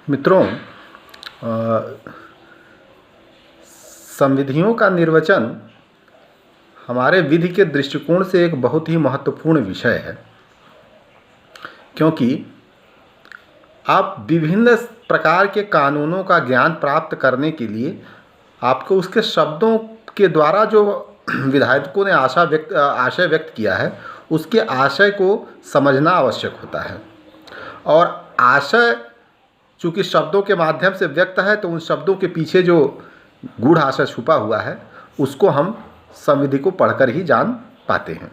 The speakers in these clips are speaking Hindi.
मित्रों, संविधियों का निर्वचन हमारे विधि के दृष्टिकोण से एक बहुत ही महत्वपूर्ण विषय है, क्योंकि आप विभिन्न प्रकार के कानूनों का ज्ञान प्राप्त करने के लिए आपको उसके शब्दों के द्वारा जो विधायकों ने आशय व्यक्त किया है, उसके आशय को समझना आवश्यक होता है। और आशय चूँकि शब्दों के माध्यम से व्यक्त है, तो उन शब्दों के पीछे जो गूढ़ आशय छुपा हुआ है, उसको हम संविधि को पढ़कर ही जान पाते हैं।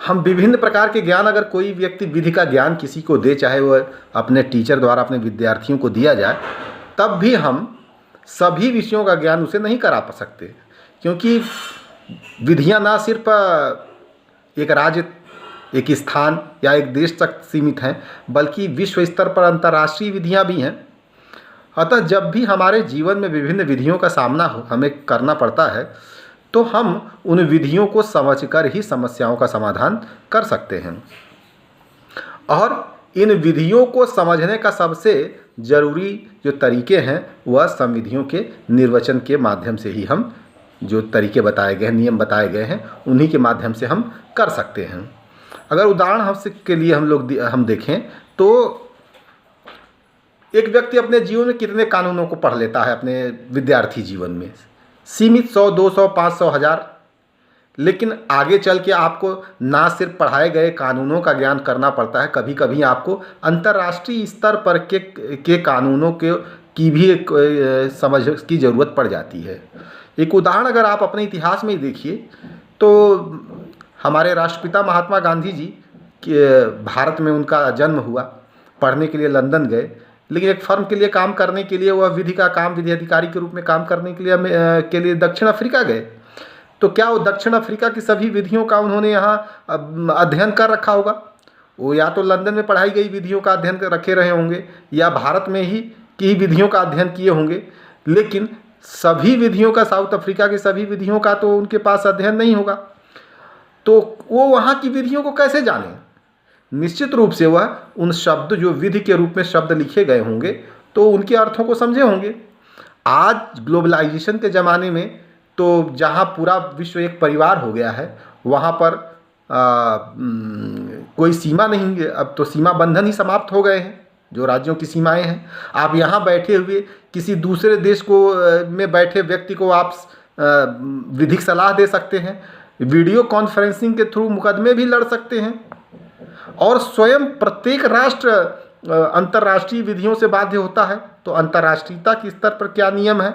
हम विभिन्न प्रकार के ज्ञान, अगर कोई व्यक्ति विधि का ज्ञान किसी को दे, चाहे वह अपने टीचर द्वारा अपने विद्यार्थियों को दिया जाए, तब भी हम सभी विषयों का ज्ञान उसे नहीं करा सकते, क्योंकि विधियां ना सिर्फ एक राज्य, एक स्थान या एक देश तक सीमित हैं, बल्कि विश्व स्तर पर अंतर्राष्ट्रीय विधियां भी हैं। अतः जब भी हमारे जीवन में विभिन्न विधियों का सामना हमें करना पड़ता है, तो हम उन विधियों को समझकर ही समस्याओं का समाधान कर सकते हैं। और इन विधियों को समझने का सबसे ज़रूरी जो तरीके हैं, वह संविधियों के निर्वचन के माध्यम से ही हम जो तरीके बताए गए हैं, नियम बताए गए हैं, उन्हीं के माध्यम से हम कर सकते हैं। अगर उदाहरण के लिए हम देखें तो एक व्यक्ति अपने जीवन में कितने कानूनों को पढ़ लेता है अपने विद्यार्थी जीवन में, सीमित 100, 200, 500, 1000। लेकिन आगे चल के आपको ना सिर्फ पढ़ाए गए कानूनों का ज्ञान करना पड़ता है, कभी कभी आपको अंतर्राष्ट्रीय स्तर पर के कानूनों की भी एक समझ की ज़रूरत पड़ जाती है। एक उदाहरण अगर आप अपने इतिहास में ही देखिए, तो हमारे राष्ट्रपिता महात्मा गांधी जी के भारत में उनका जन्म हुआ, पढ़ने के लिए लंदन गए, लेकिन एक फर्म के लिए काम करने के लिए वह विधि अधिकारी के रूप में काम करने के लिए दक्षिण अफ्रीका गए। तो क्या वो दक्षिण अफ्रीका की सभी विधियों का उन्होंने यहाँ अध्ययन कर रखा होगा? वो या तो लंदन में पढ़ाई गई विधियों का अध्ययन कर रखे रहे होंगे, या भारत में ही की विधियों का अध्ययन किए होंगे, लेकिन सभी विधियों का, साउथ अफ्रीका की सभी विधियों का तो उनके पास अध्ययन नहीं होगा। तो वो वहाँ की विधियों को कैसे जाने? निश्चित रूप से वह उन शब्द जो विधि के रूप में शब्द लिखे गए होंगे, तो उनके अर्थों को समझे होंगे। आज ग्लोबलाइजेशन के ज़माने में तो जहाँ पूरा विश्व एक परिवार हो गया है, वहाँ पर कोई सीमा नहीं है। अब तो सीमा बंधन ही समाप्त हो गए हैं, जो राज्यों की सीमाएं हैं। आप यहाँ बैठे हुए किसी दूसरे देश में बैठे व्यक्ति को आप विधिक सलाह दे सकते हैं, वीडियो कॉन्फ्रेंसिंग के थ्रू मुकदमे भी लड़ सकते हैं, और स्वयं प्रत्येक राष्ट्र अंतर्राष्ट्रीय विधियों से बाध्य होता है। तो अंतर्राष्ट्रीयता के स्तर पर क्या नियम है?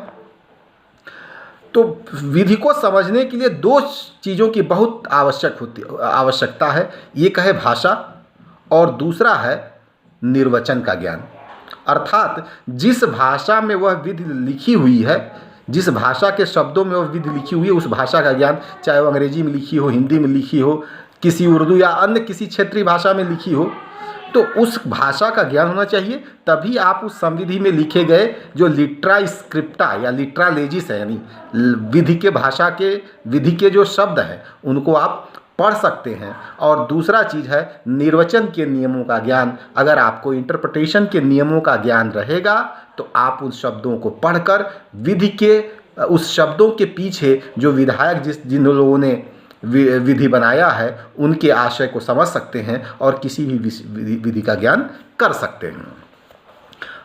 तो विधि को समझने के लिए दो चीज़ों की बहुत आवश्यकता है। एक है भाषा, और दूसरा है निर्वचन का ज्ञान। अर्थात जिस भाषा में वह विधि लिखी हुई है, जिस भाषा के शब्दों में वह विधि लिखी हुई है, उस भाषा का ज्ञान, चाहे वो अंग्रेजी में लिखी हो, हिंदी में लिखी हो, किसी उर्दू या अन्य किसी क्षेत्रीय भाषा में लिखी हो, तो उस भाषा का ज्ञान होना चाहिए। तभी आप उस संविधि में लिखे गए जो लिट्रा स्क्रिप्टा या लिट्रा लेजिस है, यानी विधि के जो शब्द हैं, उनको आप पढ़ सकते हैं। और दूसरा चीज़ है निर्वचन के नियमों का ज्ञान। अगर आपको इंटरप्रिटेशन के नियमों का ज्ञान रहेगा, तो आप उन शब्दों को पढ़कर विधि के उस शब्दों के पीछे जो विधायक जिन लोगों ने विधि बनाया है, उनके आशय को समझ सकते हैं और किसी भी विधि का ज्ञान कर सकते हैं।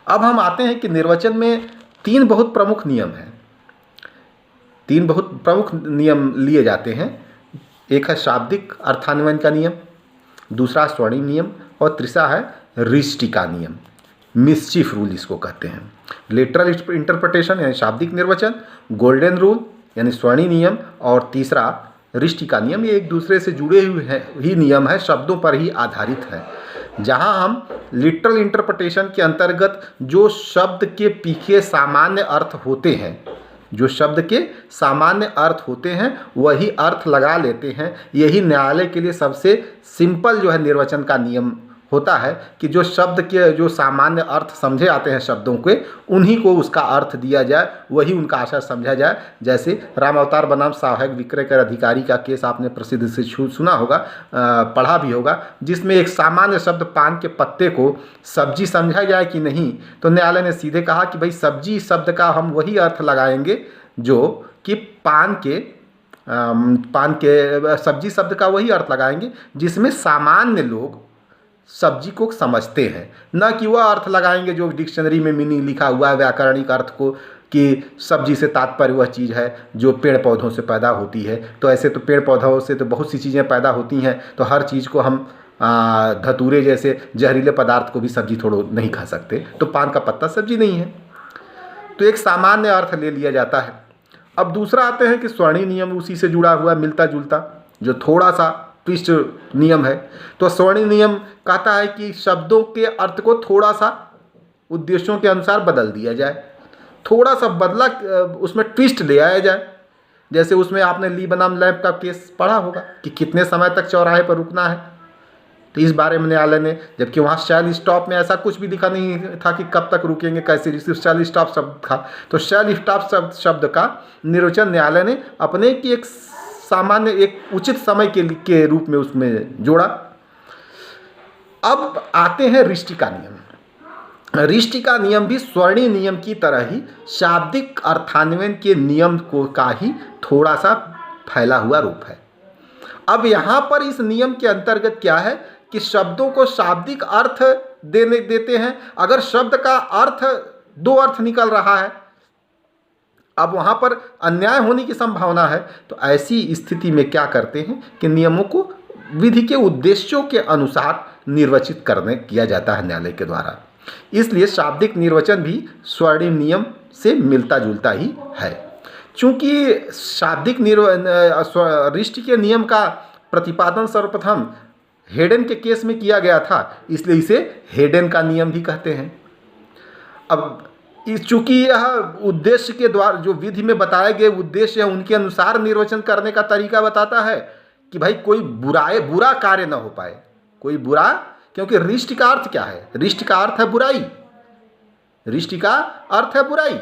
अब हम आते हैं कि निर्वचन में तीन बहुत प्रमुख नियम हैं। तीन बहुत प्रमुख नियम लिए जाते हैं। एक है शाब्दिक अर्थान्वयन का नियम, दूसरा स्वर्णिम नियम, और तीसरा है रिष्टिका नियम, मिस्चीफ रूल इसको कहते हैं। लिटरल इंटरप्रिटेशन यानी शाब्दिक निर्वचन, गोल्डन रूल यानी स्वर्णिम नियम, और तीसरा रिष्टिका नियम। ये एक दूसरे से जुड़े हुए ही नियम है, शब्दों पर ही आधारित है। जहां हम लिटरल इंटरप्रिटेशन के अंतर्गत जो शब्द के पीछे सामान्य अर्थ होते हैं, जो शब्द के सामान्य अर्थ होते हैं, वही अर्थ लगा लेते हैं। यही न्यायालय के लिए सबसे सिंपल जो है निर्वचन का नियम होता है कि जो शब्द के जो सामान्य अर्थ समझे आते हैं शब्दों के, उन्हीं को उसका अर्थ दिया जाए, वही उनका आशय समझा जाए। जैसे राम अवतार बनाम सहायक विक्रय कर अधिकारी का केस आपने प्रसिद्ध से सुना होगा, पढ़ा भी होगा, जिसमें एक सामान्य शब्द पान के पत्ते को सब्जी समझा जाए कि नहीं, तो न्यायालय ने सीधे कहा कि भाई सब्जी शब्द का हम वही अर्थ लगाएंगे जो कि पान के सब्जी शब्द का वही अर्थ लगाएंगे जिसमें सामान्य लोग सब्जी को समझते हैं, न कि वह अर्थ लगाएंगे जो डिक्शनरी में मीनिंग लिखा हुआ है व्याकरणिक अर्थ को, कि सब्जी से तात्पर्य वह चीज़ है जो पेड़ पौधों से पैदा होती है। तो ऐसे तो पेड़ पौधों से तो बहुत सी चीज़ें पैदा होती हैं, तो हर चीज़ को हम धतूरे जैसे जहरीले पदार्थ को भी सब्जी थोड़ो नहीं खा सकते, तो पान का पत्ता सब्जी नहीं है। तो एक सामान्य अर्थ ले लिया जाता है। अब दूसरा आते हैं कि स्वर्णीय नियम, उसी से जुड़ा हुआ मिलता जुलता जो थोड़ा सा ट्विस्ट नियम है। तो स्वर्णीय नियम कहता है कि शब्दों के अर्थ को थोड़ा सा उद्देश्यों के अनुसार बदल दिया जाए, थोड़ा सा बदला उसमें ट्विस्ट ले आया जाए। जैसे उसमें आपने ली बनाम लैंप का केस पढ़ा होगा कि कितने समय तक चौराहे पर रुकना है। तो इस बारे में न्यायालय ने, जबकि वहाँ शैल स्टॉप में ऐसा कुछ भी लिखा नहीं था कि कब तक रुकेंगे कैसे, सिर्फ शैल स्टॉप शब्द था, तो शैल स्टॉप शब्द का निर्वचन न्यायालय ने अपने की एक सामान्य एक उचित समय के रूप में उसमें जोड़ा। अब आते हैं रिष्टिका नियम। रिष्टिका नियम भी स्वर्णीय नियम की तरह ही शाब्दिक अर्थान्वयन के नियम का ही थोड़ा सा फैला हुआ रूप है। अब यहाँ पर इस नियम के अंतर्गत क्या है कि शब्दों को शाब्दिक अर्थ देते हैं। अगर शब्द का अर्थ दो अर्थ निकल रहा है, अब वहाँ पर अन्याय होने की संभावना है, तो ऐसी स्थिति में क्या करते हैं कि नियमों को विधि के उद्देश्यों के अनुसार निर्वचित किया जाता है न्यायालय के द्वारा। इसलिए शाब्दिक निर्वचन भी स्वर्णीय नियम से मिलता जुलता ही है। चूँकि शाब्दिक रिष्टि के नियम का प्रतिपादन सर्वप्रथम हेडेन के केस में किया गया था, इसलिए इसे हेडेन का नियम भी कहते हैं। अब चूँकि यह उद्देश्य के द्वारा जो विधि में बताए गए उद्देश्य है उनके अनुसार निर्वचन करने का तरीका बताता है कि भाई कोई बुरा कार्य न हो पाए, कोई बुरा, क्योंकि रिष्ट का अर्थ क्या है? रिष्ट का अर्थ है बुराई, रिष्ट का अर्थ है बुराई।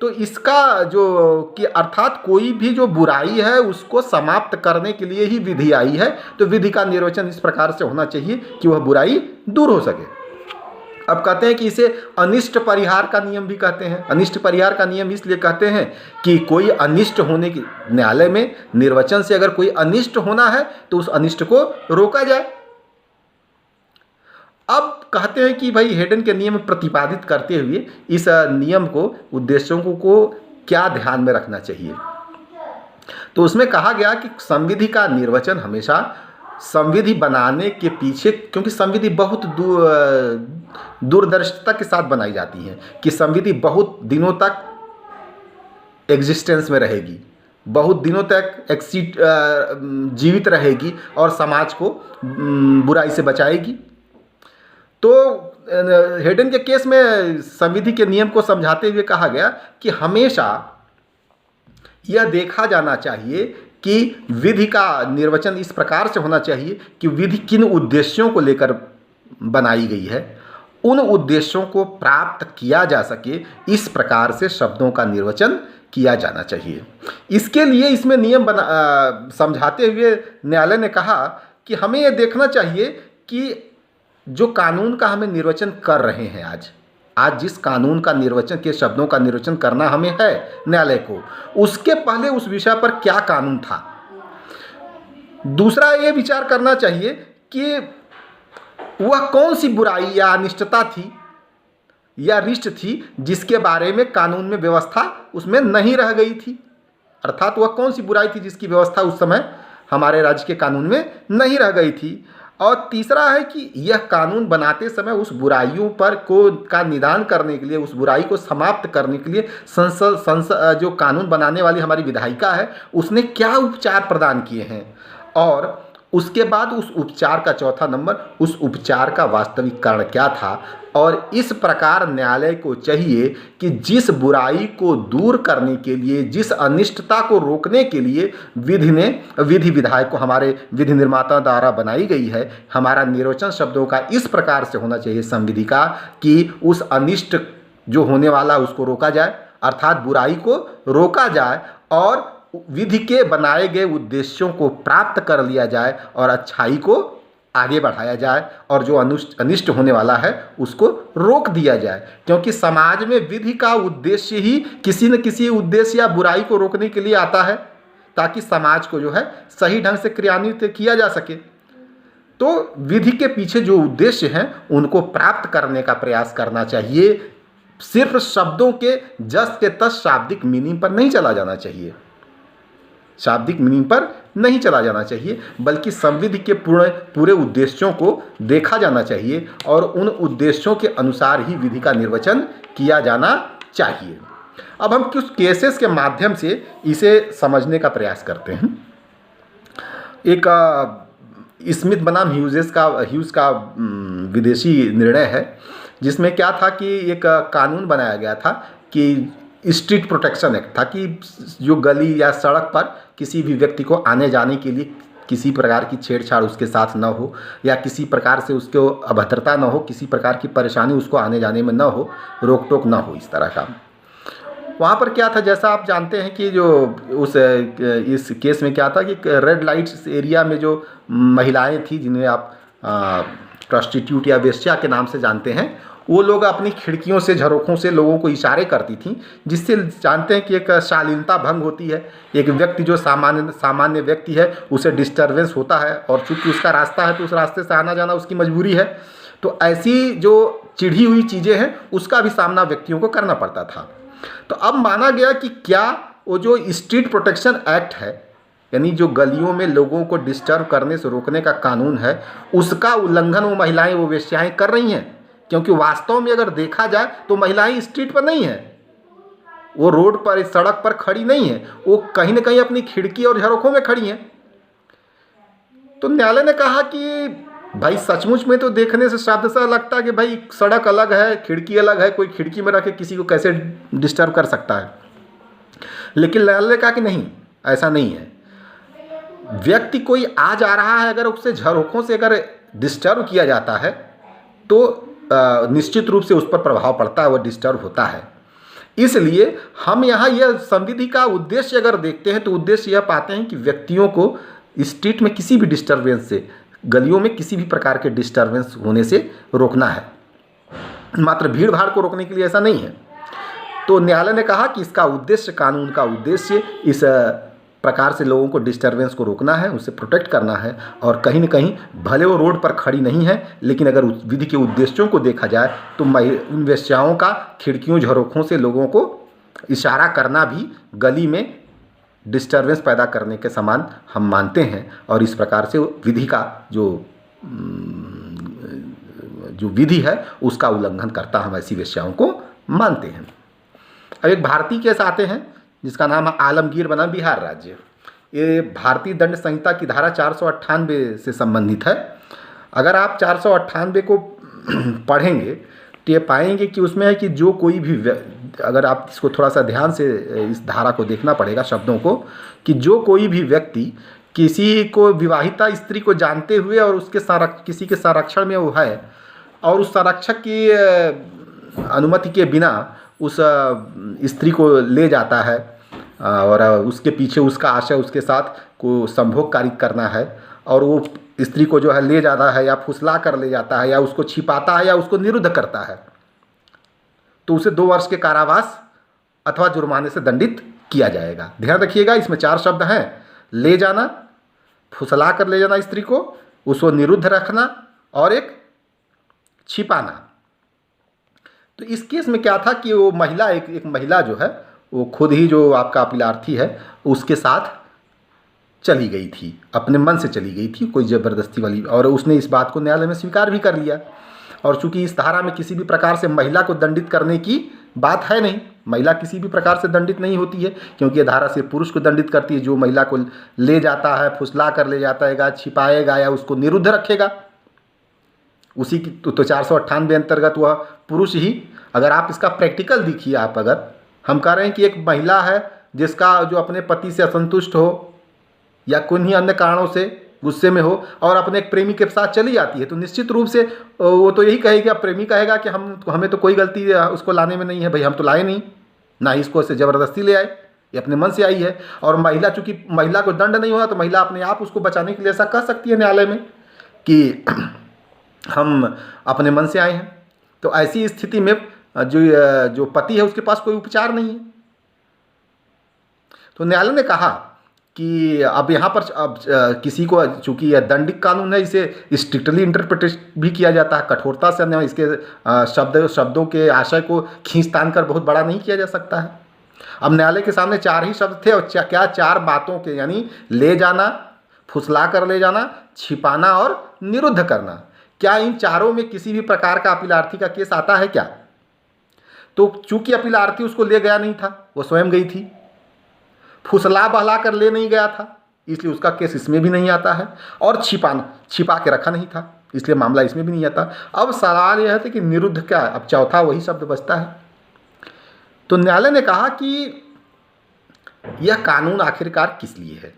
तो इसका जो कि अर्थात कोई भी जो बुराई है उसको समाप्त करने के लिए ही विधि आई है, तो विधि का निर्वचन इस प्रकार से होना चाहिए कि वह बुराई दूर हो सके। अब कहते हैं कि इसे अनिष्ट परिहार का नियम भी कहते हैं। अनिष्ट परिहार का नियम इसलिए कहते हैं कि कोई अनिष्ट होने की, न्यायालय में निर्वचन से अगर कोई अनिष्ट होना है तो उस अनिष्ट को रोका जाए। अब कहते हैं कि भाई हेडेन के नियम प्रतिपादित करते हुए इस नियम को, उद्देश्यों को क्या ध्यान में रखना चाहिए। तो उसमें कहा गया कि संविधि का निर्वचन हमेशा संविधि बनाने के पीछे, क्योंकि संविधि बहुत दूरदर्शिता के साथ बनाई जाती है कि संविधि बहुत दिनों तक एग्जिस्टेंस में रहेगी, बहुत दिनों तक जीवित रहेगी और समाज को बुराई से बचाएगी। तो हेडेन के केस में संविधि के नियम को समझाते हुए कहा गया कि हमेशा यह देखा जाना चाहिए कि विधि का निर्वचन इस प्रकार से होना चाहिए कि विधि किन उद्देश्यों को लेकर बनाई गई है, उन उद्देश्यों को प्राप्त किया जा सके, इस प्रकार से शब्दों का निर्वचन किया जाना चाहिए। इसके लिए इसमें नियम समझाते हुए न्यायालय ने कहा कि हमें यह देखना चाहिए कि जो कानून का हमें निर्वचन कर रहे हैं आज जिस कानून का निर्वचन के शब्दों का निर्वचन करना हमें है न्यायालय को, उसके पहले उस विषय पर क्या कानून था। दूसरा ये विचार करना चाहिए कि वह कौन सी बुराई या अनिष्टता थी या रिष्ट थी जिसके बारे में कानून में व्यवस्था उसमें नहीं रह गई थी, अर्थात वह कौन सी बुराई थी जिसकी व्यवस्था उस समय हमारे राज्य के कानून में नहीं रह गई थी। और तीसरा है कि यह कानून बनाते समय उस बुराइयों पर का निदान करने के लिए, उस बुराई को समाप्त करने के लिए संसद जो कानून बनाने वाली हमारी विधायिका है उसने क्या उपचार प्रदान किए हैं और उसके बाद उस उपचार का चौथा नंबर, उस उपचार का वास्तविक कारण क्या था। और इस प्रकार न्यायालय को चाहिए कि जिस बुराई को दूर करने के लिए, जिस अनिष्टता को रोकने के लिए विधि विधायक को हमारे विधि निर्माता द्वारा बनाई गई है, हमारा निर्वचन शब्दों का इस प्रकार से होना चाहिए संविधि का कि उस अनिष्ट जो होने वाला उसको रोका जाए, अर्थात बुराई को रोका जाए और विधि के बनाए गए उद्देश्यों को प्राप्त कर लिया जाए और अच्छाई को आगे बढ़ाया जाए और जो अनिष्ट होने वाला है उसको रोक दिया जाए। क्योंकि समाज में विधि का उद्देश्य ही किसी न किसी उद्देश्य या बुराई को रोकने के लिए आता है, ताकि समाज को जो है सही ढंग से क्रियान्वित किया जा सके। तो विधि के पीछे जो उद्देश्य हैं उनको प्राप्त करने का प्रयास करना चाहिए। सिर्फ शब्दों के जस के तस शाब्दिक मीनिंग पर नहीं चला जाना चाहिए, शाब्दिक मीनिंग पर नहीं चला जाना चाहिए, बल्कि संविधि के पूरे उद्देश्यों को देखा जाना चाहिए और उन उद्देश्यों के अनुसार ही विधि का निर्वचन किया जाना चाहिए। अब हम कुछ केसेस के माध्यम से इसे समझने का प्रयास करते हैं। एक स्मिथ बनाम ह्यूज का विदेशी निर्णय है, जिसमें क्या था कि एक कानून बनाया गया था कि स्ट्रीट प्रोटेक्शन एक्ट था, कि जो गली या सड़क पर किसी भी व्यक्ति को आने जाने के लिए किसी प्रकार की छेड़छाड़ उसके साथ न हो, या किसी प्रकार से उसको अभद्रता न हो, किसी प्रकार की परेशानी उसको आने जाने में न हो, रोक टोक न हो, इस तरह का। वहाँ पर क्या था, जैसा आप जानते हैं कि जो इस केस में क्या था कि रेड लाइट्स एरिया में जो महिलाएं थी, जिन्हें आप प्रोस्टिट्यूट या वेश्या के नाम से जानते हैं, वो लोग अपनी खिड़कियों से, झरोखों से लोगों को इशारे करती थीं, जिससे जानते हैं कि एक शालीनता भंग होती है। एक व्यक्ति जो सामान्य व्यक्ति है उसे डिस्टर्बेंस होता है, और चूंकि उसका रास्ता है तो उस रास्ते से आना जाना उसकी मजबूरी है। तो ऐसी जो चिढ़ी हुई चीज़ें हैं उसका भी सामना व्यक्तियों को करना पड़ता था। तो अब माना गया कि क्या वो जो स्ट्रीट प्रोटेक्शन एक्ट है, यानी जो गलियों में लोगों को डिस्टर्ब करने से रोकने का कानून है, उसका उल्लंघन वो महिलाएं, वो वेश्याएं कर रही हैं। क्योंकि वास्तव में अगर देखा जाए तो महिलाएं स्ट्रीट पर नहीं हैं, वो रोड पर, इस सड़क पर खड़ी नहीं है, वो कहीं ना कहीं अपनी खिड़की और झरोखों में खड़ी हैं। तो न्यायालय ने कहा कि भाई सचमुच में तो देखने से शब्द सा लगता है कि भाई सड़क अलग है, खिड़की अलग है, कोई खिड़की में रखे किसी को कैसे डिस्टर्ब कर सकता है। लेकिन न्यायालय ने कहा कि नहीं, ऐसा नहीं है। व्यक्ति कोई आ जा रहा है, अगर उससे झरोखों से अगर डिस्टर्ब किया जाता है तो निश्चित रूप से उस पर प्रभाव पड़ता है, वो डिस्टर्ब होता है। इसलिए हम यहाँ यह संविधि का उद्देश्य अगर देखते हैं तो उद्देश्य यह पाते हैं कि व्यक्तियों को स्ट्रीट में किसी भी डिस्टर्बेंस से, गलियों में किसी भी प्रकार के डिस्टर्बेंस होने से रोकना है, मात्र भीड़ भाड़ को रोकने के लिए ऐसा नहीं है। तो न्यायालय ने कहा कि इसका उद्देश्य, कानून का उद्देश्य इस प्रकार से लोगों को डिस्टर्बेंस को रोकना है, उसे प्रोटेक्ट करना है। और कहीं न कहीं भले वो रोड पर खड़ी नहीं है, लेकिन अगर उस विधि के उद्देश्यों को देखा जाए तो उन वेश्याओं का खिड़कियों झरोखों से लोगों को इशारा करना भी गली में डिस्टर्बेंस पैदा करने के समान हम मानते हैं। और इस प्रकार से विधि का जो विधि है उसका उल्लंघन करता हम ऐसी वेश्याओं को मानते हैं। अब एक भारतीय केस आते हैं जिसका नाम है आलमगीर बनाम बिहार राज्य। ये भारतीय दंड संहिता की धारा 498 से संबंधित है। अगर आप 498 को पढ़ेंगे तो ये पाएंगे कि उसमें है कि जो कोई भी, अगर आप इसको थोड़ा सा ध्यान से इस धारा को देखना पड़ेगा शब्दों को, कि जो कोई भी व्यक्ति किसी को, विवाहिता स्त्री को जानते हुए और उसके किसी के संरक्षण में वो है और उस संरक्षक की अनुमति के बिना उस स्त्री को ले जाता है और उसके पीछे उसका आशय उसके साथ को संभोग कारित करना है, और वो स्त्री को जो है ले जाता है या फुसला कर ले जाता है या उसको छिपाता है या उसको निरुद्ध करता है, तो उसे 2 वर्ष के कारावास अथवा जुर्माने से दंडित किया जाएगा। ध्यान रखिएगा, इसमें 4 शब्द हैं: ले जाना, फुसला कर ले जाना स्त्री को, उसको निरुद्ध रखना और एक छिपाना। तो इस केस में क्या था कि वो महिला, एक महिला जो है वो खुद ही, जो आपका अपीलार्थी है, उसके साथ चली गई थी, अपने मन से चली गई थी, कोई ज़बरदस्ती वाली, और उसने इस बात को न्यायालय में स्वीकार भी कर लिया। और चूंकि इस धारा में किसी भी प्रकार से महिला को दंडित करने की बात है नहीं। महिला किसी भी प्रकार से दंडित नहीं होती है, क्योंकि ये धारा सिर्फ पुरुष को दंडित करती है, जो महिला को ले जाता है, फुसला कर ले जाता है, छिपाएगा या उसको निरुद्ध रखेगा, उसी की तो 498 अंतर्गत वह पुरुष ही। अगर आप इसका प्रैक्टिकल देखिए, आप अगर हम कह रहे हैं कि एक महिला है जिसका जो अपने पति से असंतुष्ट हो या किन्हीं अन्य कारणों से गुस्से में हो और अपने एक प्रेमी के साथ चली जाती है, तो निश्चित रूप से वो तो यही कहेगी, अब प्रेमी कहेगा कि हमें तो कोई गलती उसको लाने में नहीं है, भाई हम तो लाए नहीं, ना ही इसको ऐसे ज़बरदस्ती ले आए, ये अपने मन से आई है। और महिला, चूंकि महिला को दंड नहीं होगा, तो महिला अपने आप उसको बचाने के लिए ऐसा कह सकती है न्यायालय में कि हम अपने मन से आए हैं। तो ऐसी स्थिति में जो पति है उसके पास कोई उपचार नहीं है। तो न्यायालय ने कहा कि अब यहाँ पर किसी को, चूंकि यह दंडिक कानून है, इसे स्ट्रिक्टली इंटरप्रिटेट भी किया जाता है, कठोरता से अन्य इसके शब्दों के आशय को खींचतान कर बहुत बड़ा नहीं किया जा सकता है। अब न्यायालय के सामने 4 ही शब्द थे, और क्या 4 बातों के, यानी ले जाना, फुसला कर ले जाना, छिपाना और निरुद्ध करना। क्या इन चारों में किसी भी प्रकार का अपीलार्थी का केस आता है क्या? तो चूंकि अपीलार्थी उसको ले गया नहीं था, वो स्वयं गई थी, फुसला बहला कर ले नहीं गया था, इसलिए उसका केस इसमें भी नहीं आता है। और छिपा के रखा नहीं था, इसलिए मामला इसमें भी नहीं आता। अब सवाल यह है कि निरुद्ध क्या, अब चौथा वही शब्द बचता है। तो न्यायालय ने कहा कि यह कानून आखिरकार किस लिए है,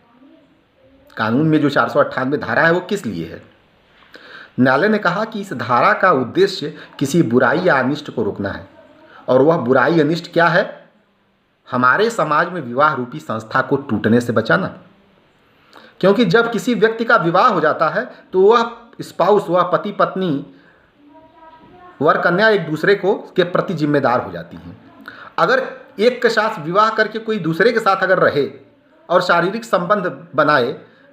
कानून में जो 498 धारा है वो किस लिए है। न्यायालय ने कहा कि इस धारा का उद्देश्य किसी बुराई या अनिष्ट को रोकना है, और वह बुराई अनिष्ट क्या है? हमारे समाज में विवाह रूपी संस्था को टूटने से बचाना। क्योंकि जब किसी व्यक्ति का विवाह हो जाता है तो वह स्पाउस, वह पति पत्नी, वर कन्या एक दूसरे को के प्रति जिम्मेदार हो जाती हैं। अगर एक के साथ विवाह करके कोई दूसरे के साथ अगर रहे और शारीरिक संबंध बनाए,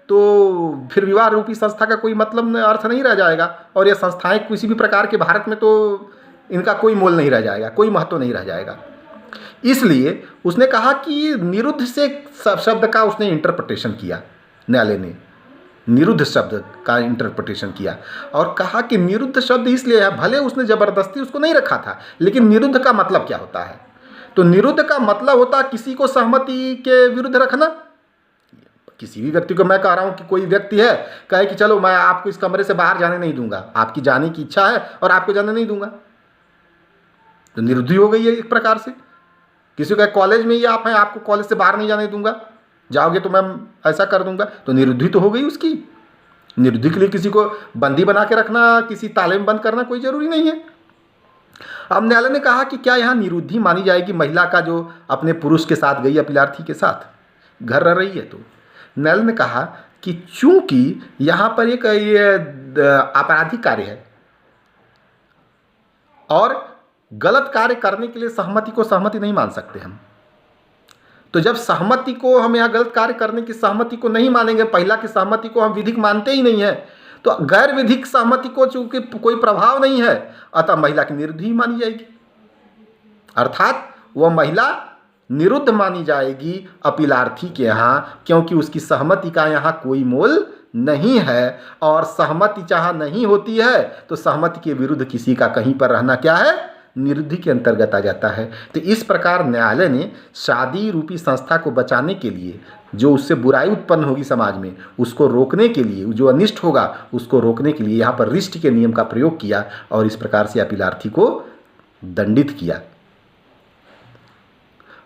तो फिर विवाह रूपी संस्था का कोई मतलब अर्थ नहीं रह जाएगा, और ये संस्थाएं किसी भी प्रकार के भारत में तो इनका कोई मोल नहीं रह जाएगा, कोई महत्व नहीं रह जाएगा। इसलिए उसने कहा कि निरुद्ध से शब्द का उसने इंटरप्रिटेशन किया, न्यायालय ने निरुद्ध शब्द का इंटरप्रिटेशन किया और कहा कि निरुद्ध शब्द इसलिए है, भले उसने ज़बरदस्ती उसको नहीं रखा था, लेकिन निरुद्ध का मतलब क्या होता है? तो निरुद्ध का मतलब होता है किसी को सहमति के विरुद्ध रखना। किसी भी व्यक्ति को, मैं कह रहा हूँ कि कोई व्यक्ति है कहे कि चलो मैं आपको इस कमरे से बाहर जाने नहीं दूंगा, आपकी जाने की इच्छा है और आपको जाने नहीं दूंगा, तो निरुद्ध हो गई है एक प्रकार से। किसी का कॉलेज में ही आप हैं, आपको कॉलेज से बाहर नहीं जाने दूंगा, जाओगे तो मैं ऐसा कर दूंगा, तो निरुद्धि तो हो गई उसकी। निरुद्धि के लिए किसी को बंदी बना के रखना, किसी ताले में बंद करना कोई जरूरी नहीं है। अब न्यायालय ने कहा कि क्या यहाँ निरुद्धि मानी जाएगी महिला का जो अपने पुरुष के साथ गई, अपीलार्थी के साथ घर रह रही है? तो न्यायालय ने कहा कि चूंकि यहाँ पर एक ये आपराधिक कार्य है और गलत कार्य करने के लिए सहमति को सहमति नहीं मान सकते हम, तो जब सहमति को हम यहाँ गलत कार्य करने की सहमति को नहीं मानेंगे, पहला की सहमति को हम विधिक मानते ही नहीं है, तो गैर विधिक सहमति को चूंकि कोई प्रभाव नहीं है, अतः महिला की निरुद्ध ही मानी जाएगी, अर्थात वह महिला निरुद्ध मानी जाएगी अपीलार्थी के यहाँ, क्योंकि उसकी सहमति का यहाँ कोई मोल नहीं है। और सहमति चाहे नहीं होती है तो सहमति के विरुद्ध किसी का कहीं पर रहना क्या है, निरुद्धि के अंतर्गत आ जाता है। तो इस प्रकार न्यायालय ने शादी रूपी संस्था को बचाने के लिए, जो उससे बुराई उत्पन्न होगी समाज में, उसको रोकने के लिए, जो अनिष्ट होगा उसको रोकने के लिए यहाँ पर रिष्ट के नियम का प्रयोग किया और इस प्रकार से अपीलार्थी को दंडित किया।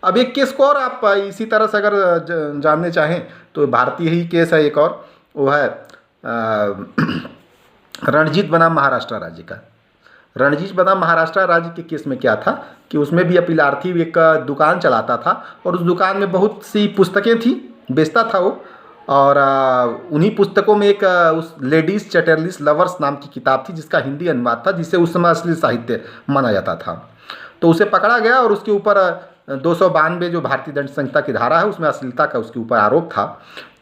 अब एक केस को और आप इसी तरह से अगर जानने चाहें तो भारतीय ही केस है एक और, वो है रणजीत बनाम महाराष्ट्र राज्य का। रणजीत बनाम महाराष्ट्र राज्य के केस में क्या था कि उसमें भी अपीलार्थी एक दुकान चलाता था और उस दुकान में बहुत सी पुस्तकें थी, बेचता था वो, और उन्हीं पुस्तकों में एक उस लेडीज़ चैटरलिस्ट लवर्स नाम की किताब थी जिसका हिंदी अनुवाद था, जिसे उस समय अश्लील साहित्य माना जाता था। तो उसे पकड़ा गया और उसके ऊपर 292 जो भारतीय दंड संहिता की धारा है उसमें अश्लीलता का उसके ऊपर आरोप था,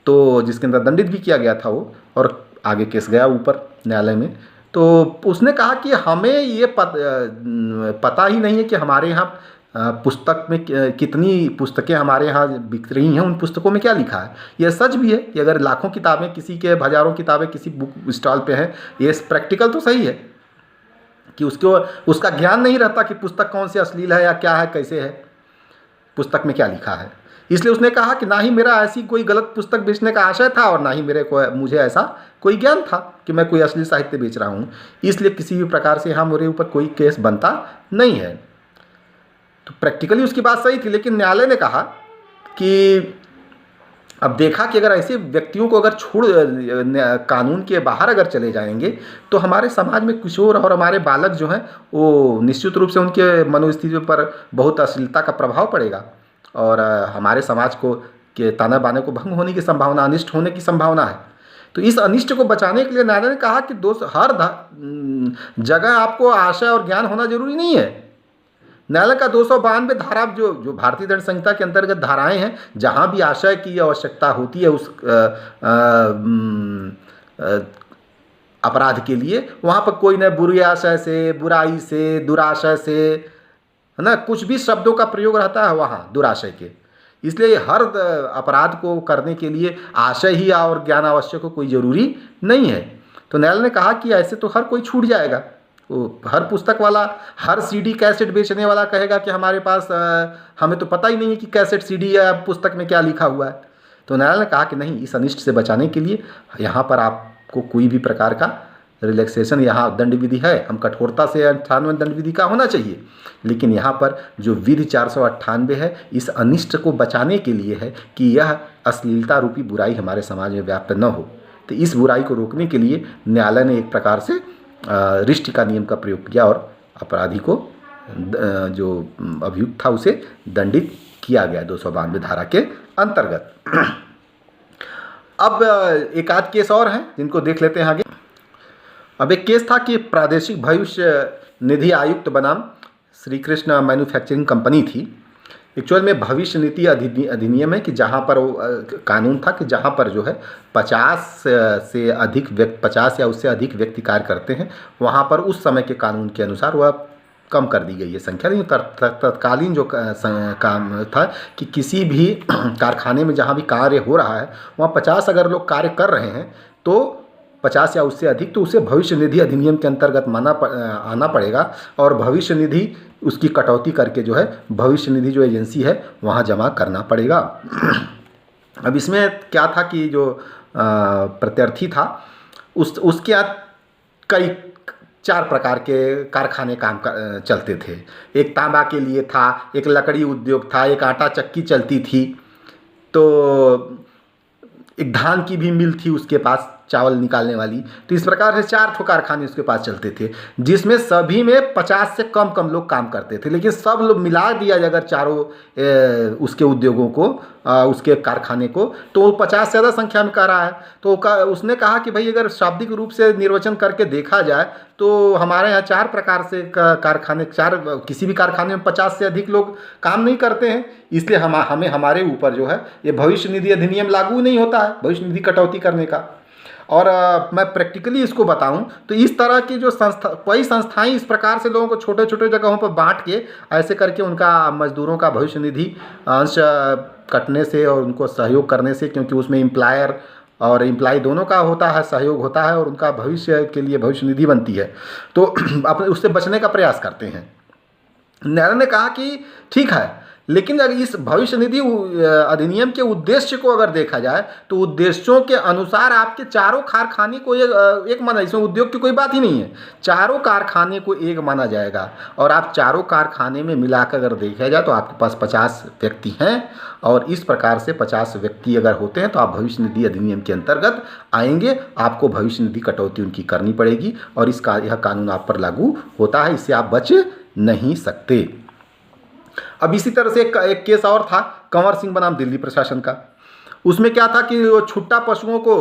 तो जिसके अंदर दंडित भी किया गया था वो, और आगे केस गया ऊपर न्यायालय में। तो उसने कहा कि हमें ये पता ही नहीं है कि हमारे यहाँ पुस्तक में कितनी पुस्तकें हमारे यहाँ बिक रही हैं, उन पुस्तकों में क्या लिखा है। यह सच भी है कि अगर लाखों किताबें किसी के, हजारों किताबें किसी बुक स्टॉल पे हैं, ये प्रैक्टिकल तो सही है, कि उसको उसका ज्ञान नहीं रहता कि पुस्तक कौन सी अश्लील है या क्या है, कैसे है, पुस्तक में क्या लिखा है। इसलिए उसने कहा कि ना ही मेरा ऐसी कोई गलत पुस्तक बेचने का आशय था और ना ही मुझे ऐसा कोई ज्ञान था कि मैं कोई अश्लील साहित्य बेच रहा हूँ, इसलिए किसी भी प्रकार से यहाँ मेरे ऊपर कोई केस बनता नहीं है। तो प्रैक्टिकली उसकी बात सही थी, लेकिन न्यायालय ने कहा कि अब देखा कि अगर ऐसे व्यक्तियों को अगर कानून के बाहर अगर चले जाएंगे तो हमारे समाज में किशोर और हमारे बालक जो हैं वो निश्चित रूप से उनके मनोस्थिति पर बहुत अश्लीलता का प्रभाव पड़ेगा और हमारे समाज को के ताना बाने को भंग होने की संभावना, अनिष्ट होने की संभावना है। तो इस अनिष्ट को बचाने के लिए न्यायालय ने कहा कि हर जगह आपको आशय और ज्ञान होना जरूरी नहीं है। न्यायालय का 292 धारा जो भारतीय दंड संहिता के अंतर्गत धाराएं हैं, जहां भी आशय की आवश्यकता होती है उस अपराध के लिए, वहां पर कोई न बुरी आशय से, बुराई से, दुराशय से, है ना, कुछ भी शब्दों का प्रयोग रहता है वहाँ दुराशय के। इसलिए हर अपराध को करने के लिए आशय ही और ज्ञान आवश्यक हो, कोई ज़रूरी नहीं है। तो न्यायालय ने कहा कि ऐसे तो हर कोई छूट जाएगा। वो हर पुस्तक वाला, हर सीडी कैसेट बेचने वाला कहेगा कि हमारे पास हमें तो पता ही नहीं है कि कैसेट सीडी या पुस्तक में क्या लिखा हुआ है। तो न्यायालय ने कहा कि नहीं, इस अनिष्ट से बचाने के लिए यहाँ पर आपको कोई भी प्रकार का रिलैक्सेशन, यहाँ दंड विधि है, हम कठोरता से 98 दंड विधि का होना चाहिए, लेकिन यहाँ पर जो विधि 498 है इस अनिष्ट को बचाने के लिए है कि यह अश्लीलता रूपी बुराई हमारे समाज में व्याप्त न हो। तो इस बुराई को रोकने के लिए न्यायालय ने एक प्रकार से रिष्ट का नियम का प्रयोग किया और अपराधी को जो अभियुक्त था उसे दंडित किया गया 292 धारा के अंतर्गत। अब एक आध केस और हैं जिनको देख लेते हैं आगे। अब एक केस था कि प्रादेशिक भविष्य निधि आयुक्त बनाम श्री कृष्ण मैन्युफैक्चरिंग कंपनी थी। एक्चुअल में भविष्य नीति अधिनियम है कि जहाँ पर कानून था कि जहाँ पर जो है 50 से अधिक व्यक्ति, 50 या उससे अधिक व्यक्ति कार्य करते हैं, वहाँ पर उस समय के कानून के अनुसार वह कम कर दी गई है संख्या। नहीं, तत्कालीन जो काम था कि किसी भी कारखाने में जहाँ भी कार्य हो रहा है वहाँ 50 अगर लोग कार्य कर रहे हैं तो 50 या उससे अधिक, तो उसे भविष्य निधि अधिनियम के अंतर्गत आना पड़ेगा और भविष्य निधि उसकी कटौती करके जो है भविष्य निधि जो एजेंसी है वहाँ जमा करना पड़ेगा। अब इसमें क्या था कि जो प्रत्यार्थी था उसके यहाँ कई 4 प्रकार के कारखाने चलते थे। एक तांबा के लिए था, एक लकड़ी उद्योग था, एक आटा चक्की चलती थी, तो एक धान की भी मिल थी उसके पास, चावल निकालने वाली। तो इस प्रकार से 4 कारखाने उसके पास चलते थे, जिसमें सभी में 50 से कम लोग काम करते थे। लेकिन सब लोग मिला दिया अगर चारों उसके उद्योगों को, उसके कारखाने को, तो वो 50 से ज़्यादा संख्या में कह रहा है। तो उसने कहा कि भाई अगर शाब्दिक रूप से निर्वचन करके देखा जाए तो हमारे यहाँ 4 प्रकार से कारखाने, किसी भी कारखाने में 50 से अधिक लोग काम नहीं करते हैं, इसलिए हमें हमारे ऊपर जो है ये भविष्य निधि अधिनियम लागू नहीं होता है भविष्य निधि कटौती करने का। और मैं प्रैक्टिकली इसको बताऊं तो इस तरह की जो कई संस्थाएं इस प्रकार से लोगों को छोटे छोटे जगहों पर बांट के ऐसे करके उनका मजदूरों का भविष्य निधि अंश कटने से और उनको सहयोग करने से, क्योंकि उसमें एम्प्लॉयर और एम्प्लॉय दोनों का होता है, सहयोग होता है और उनका भविष्य के लिए भविष्य निधि बनती है, तो अपने उससे बचने का प्रयास करते हैं। न्यायालय ने कहा कि ठीक है, लेकिन अगर इस भविष्य निधि अधिनियम के उद्देश्य को अगर देखा जाए तो उद्देश्यों के अनुसार आपके चारों कारखाने को एक माना, इसमें उद्योग की कोई बात ही नहीं है, चारों कारखाने को एक माना जाएगा। और आप चारों कारखाने में मिलाकर अगर देखा जाए तो आपके पास 50 व्यक्ति हैं और इस प्रकार से 50 व्यक्ति अगर होते हैं तो आप भविष्य निधि अधिनियम के अंतर्गत आएंगे, आपको भविष्य निधि कटौती उनकी करनी पड़ेगी और यह कानून आप पर लागू होता है, इससे आप बच नहीं सकते। अब इसी तरह से एक केस और था कंवर सिंह बनाम दिल्ली प्रशासन का। उसमें क्या था कि वो छुट्टा पशुओं को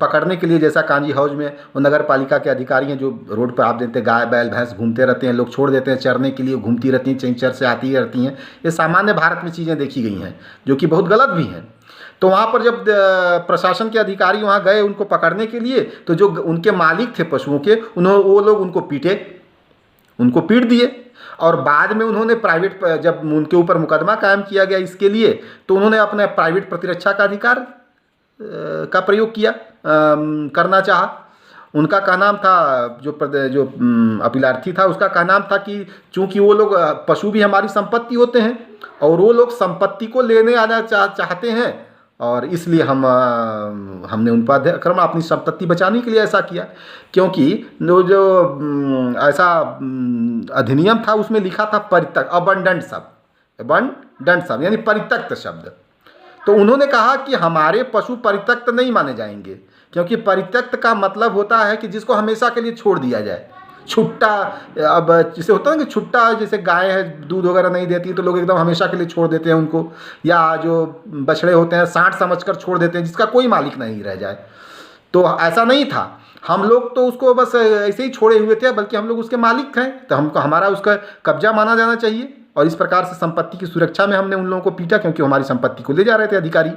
पकड़ने के लिए, जैसा कांजी हौज में वो नगर पालिका के अधिकारी हैं जो रोड पर आप देते हैं, गाय बैल भैंस घूमते रहते हैं, लोग छोड़ देते हैं चरने के लिए, घूमती रहती हैं, चैंचर से आती रहती हैं, ये सामान्य भारत में चीज़ें देखी गई हैं जो कि बहुत गलत भी हैं। तो वहाँ पर जब प्रशासन के अधिकारी वहाँ गए उनको पकड़ने के लिए, तो जो उनके मालिक थे पशुओं के, वो लोग उनको पीट दिए और बाद में उन्होंने प्राइवेट, जब उनके ऊपर मुकदमा कायम किया गया इसके लिए, तो उन्होंने अपने प्राइवेट प्रतिरक्षा का अधिकार का प्रयोग करना चाहा उनका कहना था, जो अपीलार्थी था उसका कहना था कि चूंकि वो लोग पशु भी हमारी संपत्ति होते हैं और वो लोग संपत्ति को लेने आना चाहते हैं, और इसलिए हमने उन पर अतिक्रमण अपनी संपत्ति बचाने के लिए ऐसा किया। क्योंकि जो ऐसा अधिनियम था उसमें लिखा था परित्यक्त, अबंडेंट शब्द यानी परित्यक्त शब्द। तो उन्होंने कहा कि हमारे पशु परित्यक्त नहीं माने जाएंगे, क्योंकि परित्यक्त का मतलब होता है कि जिसको हमेशा के लिए छोड़ दिया जाए, छुट्टा। अब जैसे होता है ना कि छुट्टा, जैसे गाय है दूध वगैरह नहीं देती तो लोग एकदम हमेशा के लिए छोड़ देते हैं उनको, या जो बछड़े होते हैं सांड समझकर छोड़ देते हैं जिसका कोई मालिक नहीं रह जाए। तो ऐसा नहीं था, हम लोग तो उसको बस ऐसे ही छोड़े हुए थे, बल्कि हम लोग उसके मालिक हैं, तो हमको हमारा उसका कब्जा माना जाना चाहिए। और इस प्रकार से संपत्ति की सुरक्षा में हमने उन लोगों को पीटा, क्योंकि हमारी संपत्ति को ले जा रहे थे अधिकारी।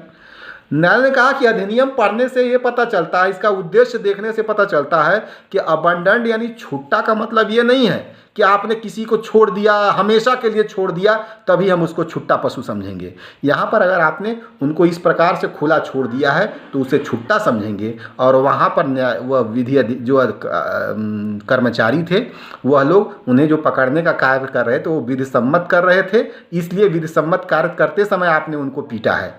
न्यायालय ने कहा कि अधिनियम पढ़ने से ये पता चलता है, इसका उद्देश्य देखने से पता चलता है कि अबंडेंट यानी छुट्टा का मतलब ये नहीं है कि आपने किसी को छोड़ दिया, हमेशा के लिए छोड़ दिया, तभी हम उसको छुट्टा पशु समझेंगे। यहाँ पर अगर आपने उनको इस प्रकार से खुला छोड़ दिया है तो उसे छुट्टा समझेंगे, और वहाँ पर वह विधि जो कर्मचारी थे वह लोग उन्हें जो पकड़ने का कार्य कर रहे थे वो विधि सम्मत कर रहे थे, इसलिए विधि सम्मत कार्य करते समय आपने उनको पीटा है।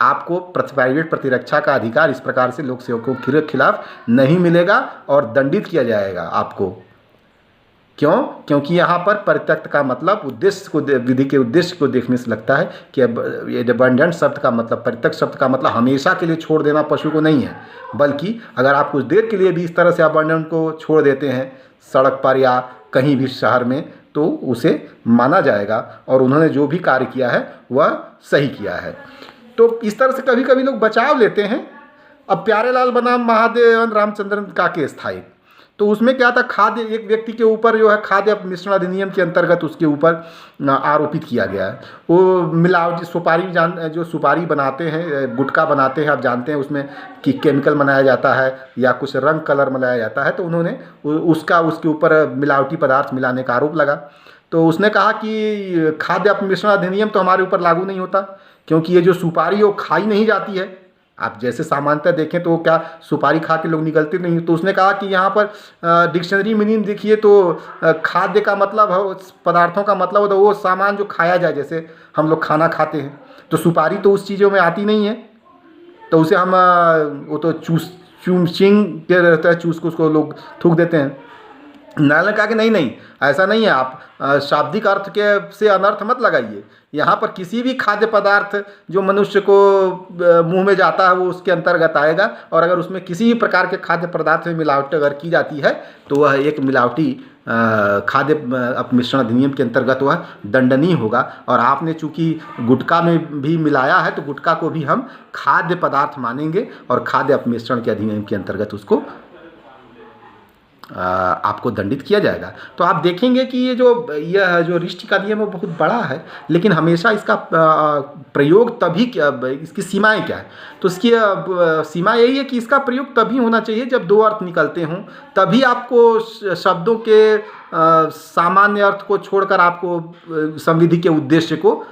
आपको प्राइवेट प्रतिरक्षा का अधिकार इस प्रकार से लोक सेवकों के खिलाफ नहीं मिलेगा और दंडित किया जाएगा आपको। क्यों? क्योंकि यहाँ पर परित्यक्त का मतलब उद्देश्य को, विधि के उद्देश्य को देखने से लगता है कि अबंडेंट शब्द का मतलब, परित्यक्त शब्द का मतलब हमेशा के लिए छोड़ देना पशु को नहीं है, बल्कि अगर आप कुछ देर के लिए भी इस तरह से अबंडेंट को छोड़ देते हैं सड़क पर या कहीं भी शहर में, तो उसे माना जाएगा और उन्होंने जो भी कार्य किया है वह सही किया है। तो इस तरह से कभी कभी लोग बचाव लेते हैं। अब प्यारेलाल बनाम महादेवन रामचंद्रन का केस था एक, तो उसमें क्या था, खाद्य एक व्यक्ति के ऊपर जो है खाद्य मिश्रण अधिनियम के अंतर्गत उसके ऊपर आरोपित किया गया है। वो मिलावटी सुपारी, जो सुपारी बनाते हैं, गुटखा बनाते हैं, आप जानते हैं उसमें कि केमिकल बनाया जाता है या कुछ रंग कलर मिलाया जाता है, तो उन्होंने उसके ऊपर मिलावटी पदार्थ मिलाने का आरोप लगा। तो उसने कहा कि खाद्य मिश्रण अधिनियम तो हमारे ऊपर लागू नहीं होता, क्योंकि ये जो सुपारी वो खाई नहीं जाती है। आप जैसे सामान्यतः देखें तो क्या सुपारी खा के लोग निकलते नहीं। तो उसने कहा कि यहाँ पर डिक्शनरी मीनिंग देखिए तो खाद्य का मतलब है, पदार्थों का मतलब होता है वो सामान जो खाया जाए, जैसे हम लोग खाना खाते हैं, तो सुपारी तो उस चीज़ों में आती नहीं है, तो उसे हम वो तो चूसिंग के रहता है, चूस को उसको लोग थूक देते हैं। न्यायालय ने कहा कि नहीं ऐसा नहीं है, आप शाब्दिक अर्थ के से अनर्थ मत लगाइए। यहाँ पर किसी भी खाद्य पदार्थ जो मनुष्य को मुंह में जाता है वो उसके अंतर्गत आएगा, और अगर उसमें किसी भी प्रकार के खाद्य पदार्थ में मिलावट अगर की जाती है तो वह एक मिलावटी खाद्य मिश्रण अधिनियम के अंतर्गत वह दंडनीय होगा। और आपने चूंकि गुटखा में भी मिलाया है तो गुटखा को भी हम खाद्य पदार्थ मानेंगे और खाद्य अपमिश्रण के अधिनियम के अंतर्गत उसको आपको दंडित किया जाएगा। तो आप देखेंगे कि यह जो रिष्ट का नियम है वो बहुत बड़ा है, लेकिन हमेशा इसका प्रयोग तभी, इसकी सीमाएं क्या है, तो इसकी सीमा यही है कि इसका प्रयोग तभी होना चाहिए जब दो अर्थ निकलते हों, तभी आपको शब्दों के सामान्य अर्थ को छोड़कर आपको संविधि के उद्देश्य को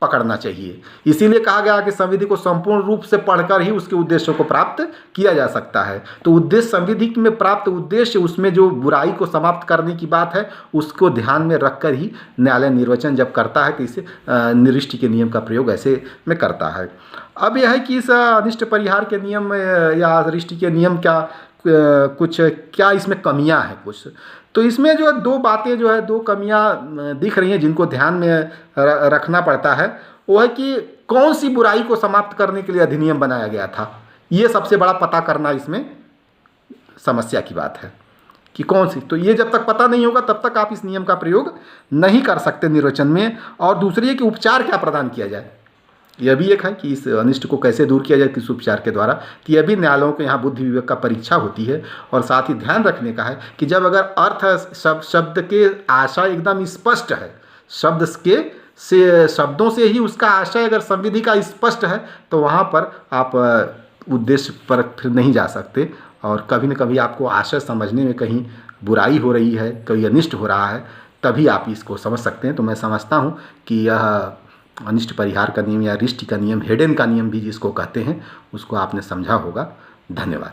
पकड़ना चाहिए। इसीलिए कहा गया कि संविधि को संपूर्ण रूप से पढ़कर ही उसके उद्देश्यों को प्राप्त किया जा सकता है। तो उद्देश्य, संविधि में प्राप्त उद्देश्य, उसमें जो बुराई को समाप्त करने की बात है उसको ध्यान में रखकर ही न्यायालय निर्वचन जब करता है कि इसे निरिष्ट के नियम का प्रयोग ऐसे में करता है। अब यह है कि इस अनिष्ट परिहार के नियम या रिष्ट के नियम क्या इसमें कमियां हैं कुछ, तो इसमें जो दो बातें जो है, दो कमियां दिख रही हैं जिनको ध्यान में रखना पड़ता है। वो है कि कौन सी बुराई को समाप्त करने के लिए अधिनियम बनाया गया था, ये सबसे बड़ा पता करना इसमें समस्या की बात है कि कौन सी। तो ये जब तक पता नहीं होगा तब तक आप इस नियम का प्रयोग नहीं कर सकते निर्वचन में। और दूसरी है कि उपचार क्या प्रदान किया जाए, यह भी एक है कि इस अनिष्ट को कैसे दूर किया जाए, किस उपचार के द्वारा, कि यह भी न्यायालयों के यहाँ बुद्धि विवेक का परीक्षा होती है। और साथ ही ध्यान रखने का है कि जब अगर अर्थ शब्द के आशय एकदम स्पष्ट है, शब्दों से ही उसका आशय अगर संविधि का स्पष्ट है, तो वहाँ पर आप उद्देश्य पर फिर नहीं जा सकते, और कभी न कभी आपको आशय समझने में कहीं बुराई हो रही है, कहीं अनिष्ट हो रहा है, तभी आप इसको समझ सकते हैं। तो मैं समझता हूँ कि यह अनिष्ट परिहार का नियम या रिष्ट का नियम, हेडेन का नियम भी जिसको कहते हैं, उसको आपने समझा होगा। धन्यवाद।